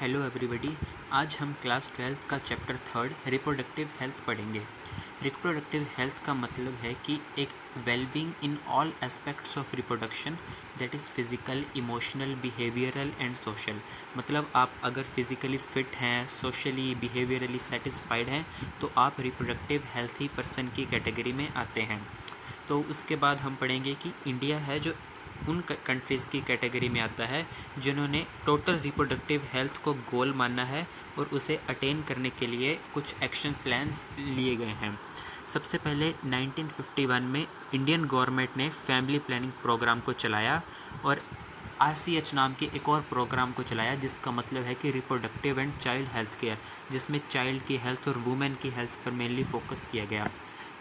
Hello everybody. आज हम class 12 का चैप्टर 3 रिप्रोडक्टिव हेल्थ पढ़ेंगे। रिप्रोडक्टिव हेल्थ का मतलब है कि एक wellbeing in all aspects of reproduction, that is physical, emotional, behavioural and social. मतलब आप अगर फिज़िकली फ़िट हैं, सोशली बिहेवियरली सेटिस्फाइड हैं, तो आप रिप्रोडक्टिव हेल्थी पर्सन की कैटेगरी में आते हैं। तो उसके बाद हम पढ़ेंगे कि इंडिया है जो उन कंट्रीज़ की कैटेगरी में आता है जिन्होंने टोटल रिप्रोडक्टिव हेल्थ को गोल माना है और उसे अटेन करने के लिए कुछ एक्शन प्लान्स लिए गए हैं। सबसे पहले 1951 में इंडियन गवर्नमेंट ने फैमिली प्लानिंग प्रोग्राम को चलाया और RCH नाम के एक और प्रोग्राम को चलाया जिसका मतलब है कि reproductive and child health care, जिसमें चाइल्ड की हेल्थ और वुमेन की हेल्थ पर मेनली फोकस किया गया।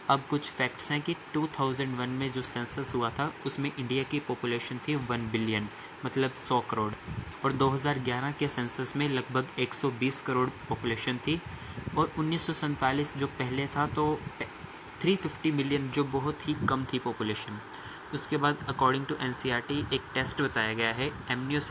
अब कुछ फैक्ट्स हैं कि 2001 में जो सेंसस हुआ था उसमें इंडिया की पॉपुलेशन थी 1 बिलियन, मतलब 100 करोड़, और 2011 के सेंसस में लगभग 120 करोड़ पॉपुलेशन थी। और 1947 जो पहले था तो 350 मिलियन, जो बहुत ही कम थी पॉपुलेशन। उसके बाद अकॉर्डिंग टू NCERT एक टेस्ट बताया गया है एमनियो।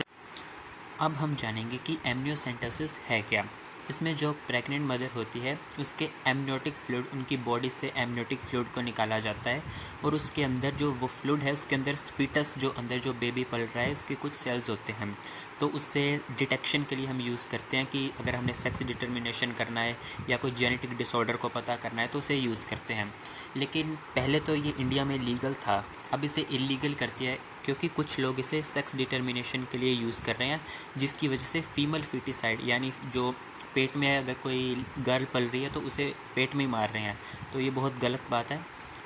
अब हम जानेंगे कि एमनियोसेंटेसिस है क्या। इसमें जो प्रेग्नेंट मदर होती है उसके एमनियोटिक फ्लूइड, उनकी बॉडी से एमनियोटिक फ्लूइड को निकाला जाता है और उसके अंदर जो वो फ्लूइड है उसके अंदर फीटस, जो अंदर जो बेबी पल रहा है, उसके कुछ सेल्स होते हैं। तो उससे डिटेक्शन के लिए हम यूज़ करते हैं कि अगर हमने सेक्स डिटर्मिनेशन करना है या कोई जेनेटिक डिसऑर्डर को पता करना है तो उसे यूज़ करते हैं। लेकिन पहले तो ये इंडिया में लीगल था, अब इसे इलीगल कर दिया है क्योंकि कुछ लोग इसे सेक्स डिटर्मिनेशन के लिए यूज़ कर रहे हैं, जिसकी वजह से फीमेल फीटिसाइड, यानी जो पेट में अगर कोई गर्ल पल रही है तो उसे पेट में ही मार रहे हैं। तो ये बहुत गलत बात है,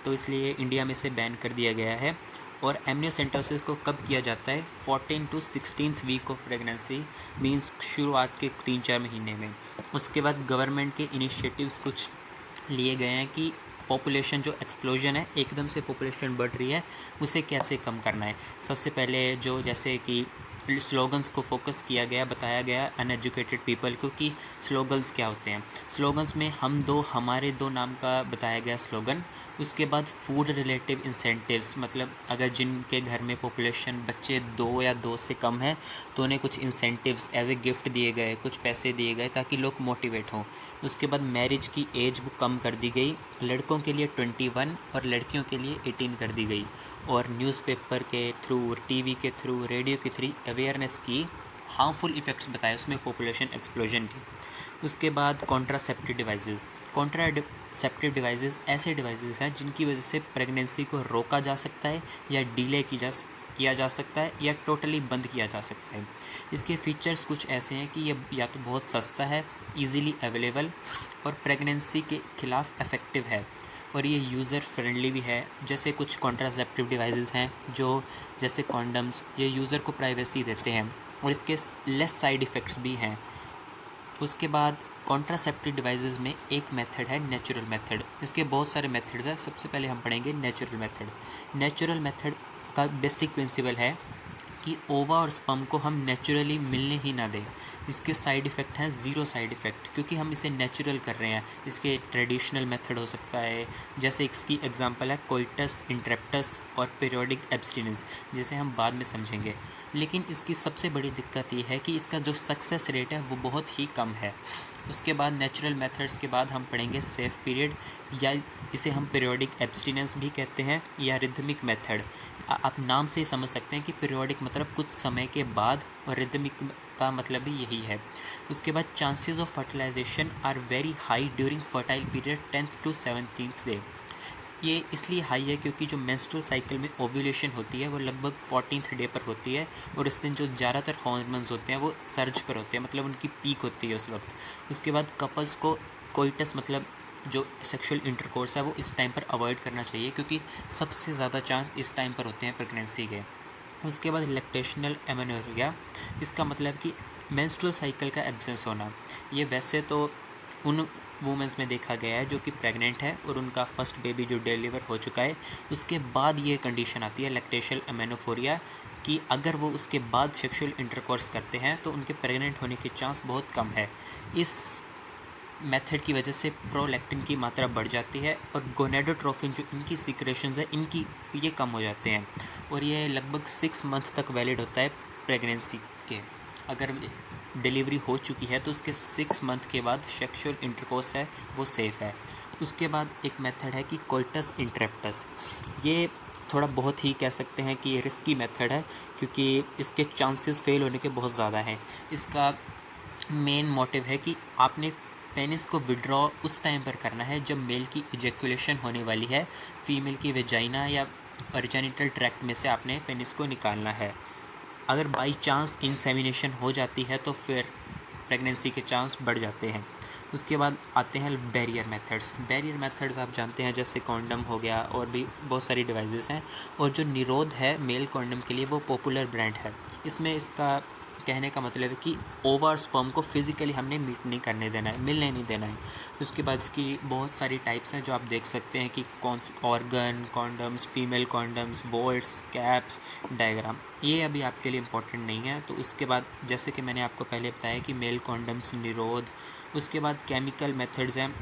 तो इसलिए इंडिया में इसे बैन कर दिया गया है। और एमनियोसेंटेसिस को कब किया जाता है? 14 to 16th week of pregnancy, means शुरुआत के 3-4 महीने में। उसके बाद गवर्नमेंट के इनिशिएटिव्स कुछ लिए गए हैं कि पॉपुलेशन जो एक्सप्लोजन है, एकदम से पॉपुलेशन बढ़ रही है, उसे कैसे कम करना है। सबसे पहले जो जैसे कि स्लोगन्स को फोकस किया गया, बताया गया अनएजुकेटेड पीपल को कि स्लोगन्स क्या होते हैं। स्लोगन्स में हम दो हमारे दो नाम का बताया गया स्लोगन। उसके बाद फूड रिलेटिव इंसेंटिव्स, मतलब अगर जिनके घर में पॉपुलेशन बच्चे 2 या 2 से कम है तो उन्हें कुछ इंसेंटिव्स एज ए गिफ्ट दिए गए, कुछ पैसे दिए गए ताकि लोग मोटिवेट हों। उसके बाद मैरिज की एज वो कम कर दी गई, लड़कों के लिए 21 और लड़कियों के लिए 18 कर दी गई। और न्यूज़पेपर के थ्रू, टीवी के थ्रू, रेडियो के थ्रू अवेयरनेस की, हार्मफुल इफ़ेक्ट्स बताए उसमें पॉपुलेशन एक्सप्लोजन के। उसके बाद कॉन्ट्रासेप्टिव डिवाइसेस। कॉन्ट्रासेप्टिव डिवाइसेस ऐसे डिवाइसेस हैं जिनकी वजह से प्रेगनेंसी को रोका जा सकता है या डिले किया जा सकता है या टोटली बंद किया जा सकता है। इसके फीचर्स कुछ ऐसे हैं कि ये या तो बहुत सस्ता है, इजीली अवेलेबल और प्रेगनेंसी के खिलाफ इफ़ेक्टिव है, और ये यूज़र फ्रेंडली भी है। जैसे कुछ कॉन्ट्रासेप्टिव डिवाइसेस हैं जो जैसे कॉन्डम्स, ये यूज़र को प्राइवेसी देते हैं और इसके लेस साइड इफ़ेक्ट्स भी हैं। उसके बाद कॉन्ट्रासेप्टिव डिवाइसेस में एक मेथड है नेचुरल मेथड। इसके बहुत सारे मेथड्स हैं, सबसे पहले हम पढ़ेंगे नेचुरल मेथड। नेचुरल मेथड का बेसिक प्रिंसिपल है कि ओवा और स्पर्म को हम नेचुरली मिलने ही ना दें। इसके साइड इफ़ेक्ट हैं ज़ीरो साइड इफ़ेक्ट, क्योंकि हम इसे नेचुरल कर रहे हैं। इसके ट्रेडिशनल मेथड हो सकता है, जैसे इसकी एग्जांपल है कोइटस इंटरप्टस और पीरियोडिक एब्स्टिनेंस, जिसे हम बाद में समझेंगे। लेकिन इसकी सबसे बड़ी दिक्कत ये है कि इसका जो सक्सेस रेट है वो बहुत ही कम है। उसके बाद नेचुरल मेथड्स के बाद हम पढ़ेंगे सेफ पीरियड, या इसे हम पीरियोडिक एब्स्टिनेंस भी कहते हैं, या रिदमिक मेथड। आप नाम से ही समझ सकते हैं कि पीरियोडिक मतलब कुछ समय के बाद, और रिदमिक का मतलब भी यही है। उसके बाद chances of fertilisation are very high during fertile period 10th to 17th day. ये इसलिए हाई है क्योंकि जो मेंस्ट्रुअल साइकिल में ओव्यूलेशन होती है वो लगभग 14th डे पर होती है, और इस दिन जो ज़्यादातर हार्मोन्स होते हैं वो सर्ज पर होते हैं, मतलब उनकी पीक होती है उस वक्त। उसके बाद कपल्स को कोइटस, मतलब जो सेक्सुअल इंटरकोर्स है, वो इस टाइम पर अवॉइड करना चाहिए क्योंकि सबसे ज़्यादा चांस इस टाइम पर होते हैं प्रेगनेंसी के। उसके बाद लैक्टेशनल एमेनोरिया, इसका मतलब कि मेंस्ट्रुअल साइकिल का एब्सेंस होना। ये वैसे तो उन वुमेंस में देखा गया है जो कि प्रेग्नेंट है और उनका फर्स्ट बेबी जो डिलीवर हो चुका है, उसके बाद ये कंडीशन आती है लैक्टेशनल एमेनोफोरिया, कि अगर वो उसके बाद सेक्सुअल इंटरकोर्स करते हैं तो उनके प्रेग्नेंट होने के चांस बहुत कम है। इस मेथड की वजह से प्रोलैक्टिन की मात्रा बढ़ जाती है और गोनेडोट्रोफिन जो इनकी सिक्रेशंस है इनकी ये कम हो जाते हैं, और ये लगभग 6 मंथ तक वैलिड होता है प्रेगनेंसी के। अगर डिलीवरी हो चुकी है तो उसके 6 मंथ के बाद सेक्सुअल इंटरकोर्स है वो सेफ़ है। उसके बाद एक मेथड है कि कोइटस इंटरप्टस। ये थोड़ा बहुत ही कह सकते हैं कि रिस्की मेथड है, क्योंकि इसके चांसेस फेल होने के बहुत ज़्यादा हैं। इसका मेन मोटिव है कि आपने पेनिस को विड्रॉ उस टाइम पर करना है जब मेल की इजैकुलेशन होने वाली है, फीमेल की वेजाइना या जेनिटल ट्रैक्ट में से आपने पेनिस को निकालना है। अगर बाई चांस इंसेमिनेशन हो जाती है तो फिर प्रेगनेंसी के चांस बढ़ जाते हैं। उसके बाद आते हैं बैरियर मेथड्स। बैरियर मेथड्स आप जानते हैं, जैसे कॉन्डम हो गया और भी बहुत सारी डिवाइसेस हैं। और जो निरोध है मेल कॉन्डम के लिए वो पॉपुलर ब्रांड है। इसमें इसका कहने का मतलब है कि ओवा और स्पर्म को फिज़िकली हमने मीट नहीं करने देना है, मिलने नहीं देना है। उसके बाद इसकी बहुत सारी टाइप्स हैं जो आप देख सकते हैं कि कौन organ condoms, female condoms, bolts, caps, diagram. ये अभी आपके लिए इम्पोर्टेंट नहीं है। तो उसके बाद जैसे कि मैंने आपको पहले बताया कि मेल कॉन्डम्स निरोध। उसके बाद केमिकल मेथड्स हैं,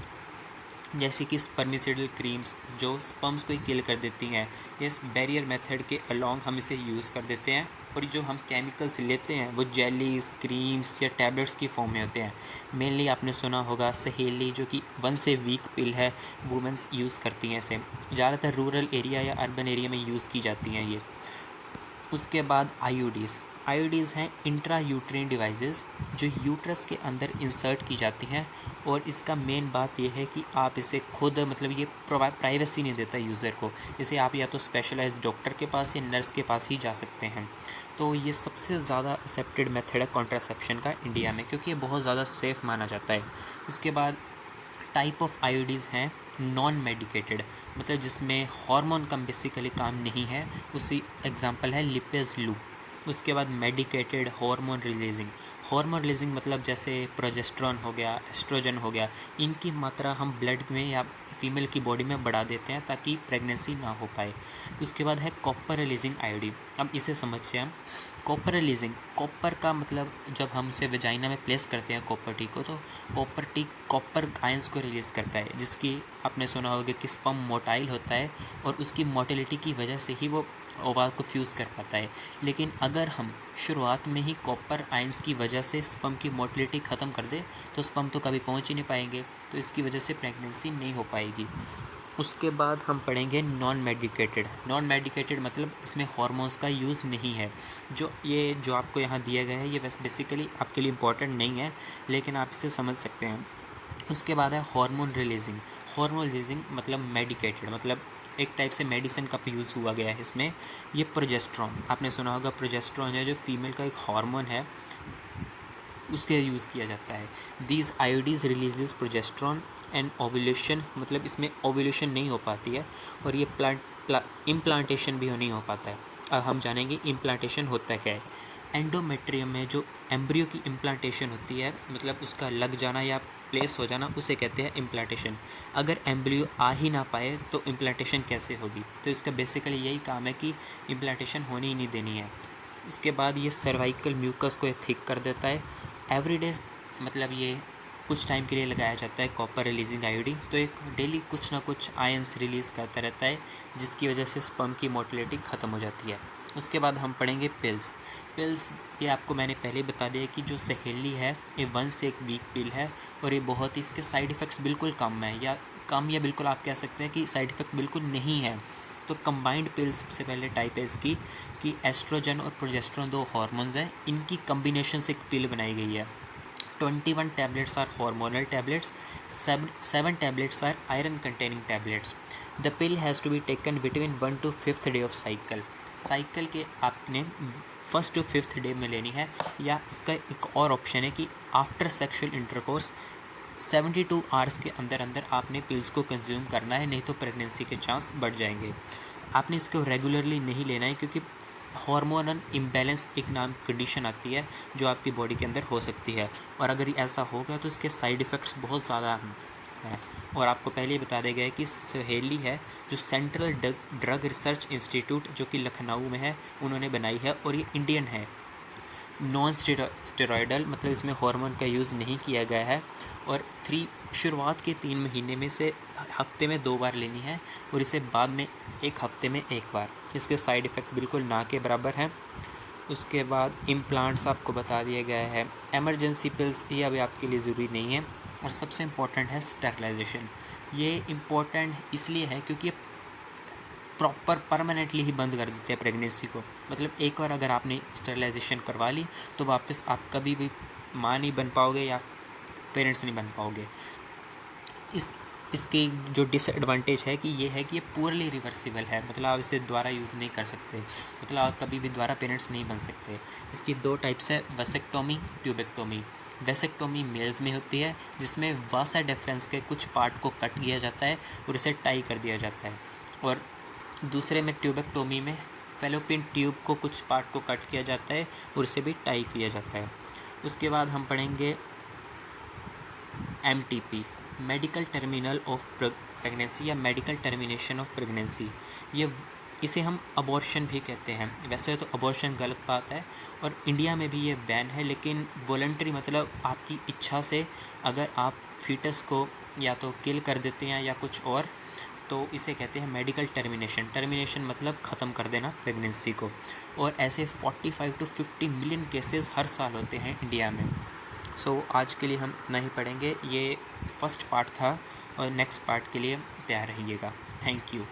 जैसे कि स्पर्मिसिडल क्रीम्स जो स्पर्म्स को ही किल कर देती हैं। इस बैरियर मेथड के अलोंग हम इसे यूज़ कर देते हैं। और जो हम केमिकल्स लेते हैं वो जेलीज, क्रीम्स या टैबलेट्स की फॉर्म में होते हैं। मेनली आपने सुना होगा सहेली, जो कि 1 से वीक पिल है, वुमेंस यूज़ करती हैं इसे। ज़्यादातर रूरल एरिया या अर्बन एरिया में यूज़ की जाती हैं ये। उसके बाद आईओडीज़ हैं इंट्रा यूट्रिन डिवाइसेस जो यूट्रस के अंदर इंसर्ट की जाती हैं। और इसका मेन बात यह है कि आप इसे खुद मतलब ये प्राइवेसी नहीं देता यूज़र को। इसे आप या तो स्पेशलाइज्ड डॉक्टर के पास या नर्स के पास ही जा सकते हैं। तो ये सबसे ज़्यादा एक्सेप्टेड मेथड है कॉन्ट्रासेप्शन का इंडिया में, क्योंकि ये बहुत ज़्यादा सेफ़ माना जाता है। इसके बाद टाइप ऑफ आईओडीज़ हैं नॉन मेडिकेटेड, मतलब जिसमें हार्मोन का बेसिकली काम नहीं है। उसी एग्जांपल है लिपेज लू। उसके बाद मेडिकेटेड हार्मोन रिलीजिंग मतलब जैसे प्रोजेस्टेरॉन हो गया, एस्ट्रोजन हो गया, इनकी मात्रा हम ब्लड में या फीमेल की बॉडी में बढ़ा देते हैं ताकि प्रेगनेंसी ना हो पाए। उसके बाद है कॉपर रिलीजिंग आईओडी। अब इसे समझिए हम। कॉपर रिलीजिंग, कॉपर का मतलब जब हम उसे वेजाइना में प्लेस करते हैं कॉपर टी को, तो कॉपर टी कॉपर आयंस को रिलीज़ करता है, जिसकी आपने सुना होगा कि स्पर्म मोटाइल होता है और उसकी मोटिलिटी की वजह से ही वो ओवा को फ्यूज़ कर पाता है। लेकिन अगर हम शुरुआत में ही कॉपर आयंस की वजह से स्पर्म की मोटिलिटी ख़त्म कर दे तो स्पर्म तो कभी पहुंच ही नहीं पाएंगे, तो इसकी वजह से प्रेगनेंसी नहीं हो पाएगी। उसके बाद हम पढ़ेंगे नॉन मेडिकेटेड मतलब इसमें हार्मोन्स का यूज़ नहीं है। जो आपको यहाँ दिया गया है ये बेसिकली आपके लिए इम्पॉर्टेंट नहीं है, लेकिन आप इसे समझ सकते हैं। उसके बाद है हार्मोन रिलीजिंग मतलब मेडिकेटेड, मतलब एक टाइप से मेडिसिन का यूज़ हुआ गया है इसमें। ये प्रोजेस्टेरॉन, आपने सुना होगा प्रोजेस्टेरॉन है जो फीमेल का एक हार्मोन है, उसके यूज़ किया जाता है। These IUDs releases progesterone and ovulation, मतलब इसमें ओव्यूलेशन नहीं हो पाती है और ये इम्प्लांटेशन भी नहीं हो पाता है। अब हम जानेंगे इम्प्लांटेशन होता क्या है। एंडोमेट्रियम में जो एम्ब्रियो की इम्प्लांटेशन होती है, मतलब उसका लग जाना या प्लेस हो जाना, उसे कहते हैं इम्प्लांटेशन। अगर एम्ब्रियो आ ही ना पाए तो इम्प्लांटेशन कैसे होगी? तो इसका बेसिकली यही काम है कि इम्प्लांटेशन होनी ही नहीं देनी है। उसके बाद ये सर्वाइकल म्यूकस को थिक कर देता है। एवरीडे मतलब ये कुछ टाइम के लिए लगाया जाता है कॉपर रिलीजिंग आईओडी, तो एक डेली कुछ ना कुछ आयंस रिलीज़ करता रहता है, जिसकी वजह से स्पर्म की मोटिलिटी ख़त्म हो जाती है। उसके बाद हम पढ़ेंगे पिल्स। ये आपको मैंने पहले बता दिया कि जो सहेली है ये 1 से 1 वीक पिल है और ये बहुत ही, इसके साइड इफ़ेक्ट्स बिल्कुल कम है, या बिल्कुल आप कह सकते हैं कि साइड इफ़ेक्ट बिल्कुल नहीं है। तो कंबाइंड पिल सबसे पहले टाइप है इसकी कि एस्ट्रोजन और प्रोजेस्टेरॉन 2 हार्मोन्स हैं, इनकी कम्बिनेशन से एक पिल बनाई गई है। 21 tablets are hormonal tablets, 7 tablets are iron containing tablets. The pill has to be taken between 1 to 5th day of cycle. Cycle के आपने 1st to 5th डे में लेनी है, या इसका एक और ऑप्शन है कि आफ्टर सेक्सुअल इंटरकोर्स 72 आवर्स के अंदर अंदर आपने पिल्स को कंज्यूम करना है, नहीं तो प्रेगनेंसी के चांस बढ़ जाएंगे। आपने इसको रेगुलरली नहीं लेना है, क्योंकि हार्मोनल इम्बैलेंस एक नाम कंडीशन आती है जो आपकी बॉडी के अंदर हो सकती है, और अगर ऐसा होगा तो इसके साइड इफ़ेक्ट्स बहुत ज़्यादा हैं। और आपको पहले ही बता दिया गया है कि सहेली है जो सेंट्रल ड्रग रिसर्च इंस्टीट्यूट जो कि लखनऊ में है, उन्होंने बनाई है और ये इंडियन है। नॉन स्टेरॉयडल मतलब इसमें हार्मोन का यूज़ नहीं किया गया है। और शुरुआत के 3 महीने में से हफ्ते में 2 बार लेनी है और इसे बाद में 1 हफ्ते में 1 बार। इसके साइड इफ़ेक्ट बिल्कुल ना के बराबर हैं। उसके बाद इम्प्लांट्स आपको बता दिया गया है। एमरजेंसी पिल्स ये अभी आपके लिए ज़रूरी नहीं है। और सबसे इम्पॉर्टेंट है स्टेरलाइजेशन। ये इम्पॉर्टेंट इसलिए है क्योंकि ये प्रॉपर परमानेंटली ही बंद कर देते हैं प्रेगनेंसी को। मतलब एक बार अगर आपने स्टेरलाइजेशन करवा ली तो वापस आप कभी भी माँ नहीं बन पाओगे या पेरेंट्स नहीं बन पाओगे। इसकी जो डिसएडवांटेज है कि ये है कि ये पूरली रिवर्सिबल है, मतलब आप इसे दोबारा यूज़ नहीं कर सकते, मतलब आप कभी भी दोबारा पेरेंट्स नहीं बन सकते। इसकी 2 टाइप्स है, वेसेक्टोमी, ट्यूबेक्टोमी। वेसेक्टोमी मेल्स में होती है जिसमें वासा डिफरेंस के कुछ पार्ट को कट किया जाता है और इसे टाई कर दिया जाता है। और दूसरे में ट्यूबेक्टोमी में फेलोपियन ट्यूब को कुछ पार्ट को कट किया जाता है और इसे भी टाई किया जाता है। उसके बाद हम पढ़ेंगे MTP, medical terminal of pregnancy या मेडिकल टर्मिनेशन ऑफ प्रेगनेंसी। इसे हम अबॉर्शन भी कहते हैं। वैसे तो अबॉर्शन गलत बात है और इंडिया में भी ये बैन है, लेकिन वॉलंटरी मतलब आपकी इच्छा से अगर आप फीटस को या तो किल कर देते हैं या कुछ और, तो इसे कहते हैं मेडिकल टर्मिनेशन। टर्मिनेशन मतलब ख़त्म कर देना प्रेगनेंसी को। और ऐसे 45 to 50 मिलियन केसेस हर साल होते हैं इंडिया में। सो आज के लिए हम इतना ही पढ़ेंगे। ये फर्स्ट पार्ट था और नेक्स्ट पार्ट के लिए तैयार रहिएगा। Thank you.